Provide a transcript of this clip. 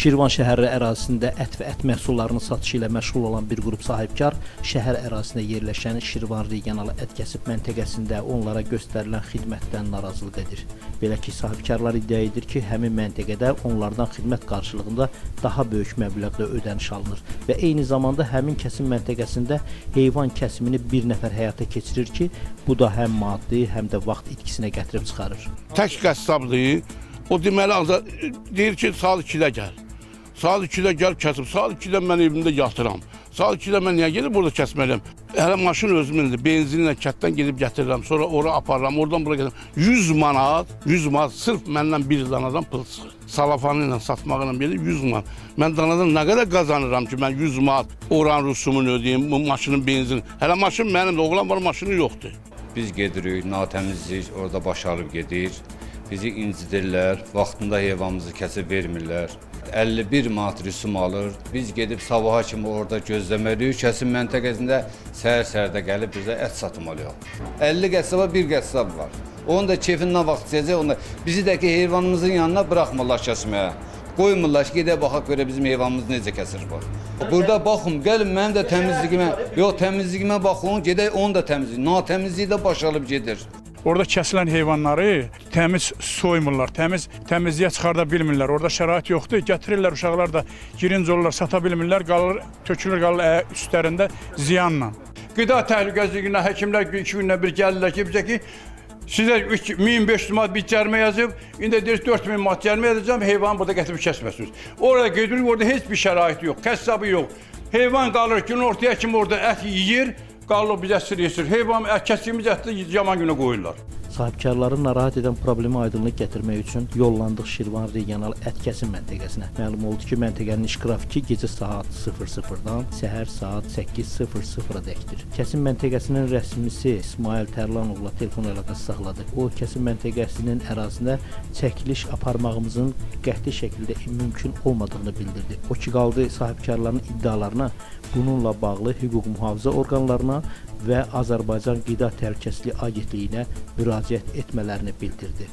Şirvan şəhəri ərazisində ət və ət məhsullarının satışı ilə məşğul olan bir qrup sahibkar şəhər ərazisində yerləşən Şirvan regional ət kəsib məntəqəsində onlara göstərilən xidmətdən narazılıq edir. Belə ki, sahibkarlar iddia edir ki, həmin məntəqədə onlardan xidmət qarşılığında daha böyük məbləğdə ödəniş alınır və eyni zamanda həmin kəsim məntəqəsində heyvan kəsimini bir nəfər həyata keçirir ki, bu da həm maddi, həm də vaxt itkisinə gətirib çıxarır. Tək qəssabdır. O deməli deyir ki, saat 2-də gəl. Saat 2-də gəl kəsib, saat 2-də mən evimdə yatıram. Saat 2-də mən niyə gelib burada kəsməliyəm? Hələ maşın özümündür, benzinlə kətdən gedib gətirirəm, sonra ora aparıram, oradan bura gedirəm. 100 manat sırf məndən bir danadan pıl çıxır. Salafanı ilə satmaqla belə 100 manat. Mən danadan nə qədər qazanıram ki, mən 100 manat oran rusumunu ödəyim, bu maşının benzini. Hələ maşın mənim də, oğlan var, maşını yoxdur. Biz gedirik, natəmizlik orada başarıb gedir. Bizi incidirlər, vaxtında heyvanımızı kəsib vermirlər. 51 manat rüsum alır. Biz gedib sabaha kimi orada gözləməliyik. Kəsim məntəqəsində səhər-səhərdə gəlib bizə ət satmalıyıq. 50 qəssaba bir qəssab var. Onun da kefindən vaxt istəyəcək. Bizi də ki, heyvanımızın yanına buraxmırlar kəsməyə. Qoymurlar ki, gedək baxaq görə bizim heyvanımız necə kəsir var. Burada baxın, gəlin mənim də təmizliyimə baxın, gedək onu da təmizlik. Natəmizliyi də başalıb gedir. Orada kəsilən heyvanları təmiz soymurlar, təmizliyə çıxarda bilmirlər. Orada şərait yoxdur. Gətirirlər, uşaqlar da girinci olurlar, sata bilmirlər, tökülür qalır üstlərində ziyanla. Qida təhlükəsizliyinə həkimlər 2 gündən bir gəlirlər ki, bizə ki, sizə 1500 manat bir cərimə yazıb, indi deyir 4000 manat cərimə yazacağım, heyvanı burada gətirib kəsməsiniz. Orada gedirik, orada heç bir şərait yox, qəssabı yox. Heyvan qalır gün ortaya kimi orada ət yiyir, qalır bizə sırıyır. Heyvan kəsdiyimiz ətdə yaman günə qoyurlar. Sahibkarları narahat edən problemi aydınlıq gətirmək üçün yollandıq Şirvan regional ət kəsim məntəqəsinə. Məlum oldu ki, məntəqənin iş qrafiki gecə saat 00-dan səhər saat 8:00-a dəkdir. Kəsim məntəqəsinin rəsmisi İsmail Tərlanovla telefon əlaqəsi saxladı. O, kəsim məntəqəsinin ərazisində çəkiliş aparmağımızın qəti şəkildə mümkün olmadığını bildirdi. O ki, qaldı sahibkarların iddialarına, bununla bağlı hüquq mühafizə orqanlarına və Azərbaycan Qida Təhlükəsizliyi Agentliyinə müraciət etmələrini bildirdi.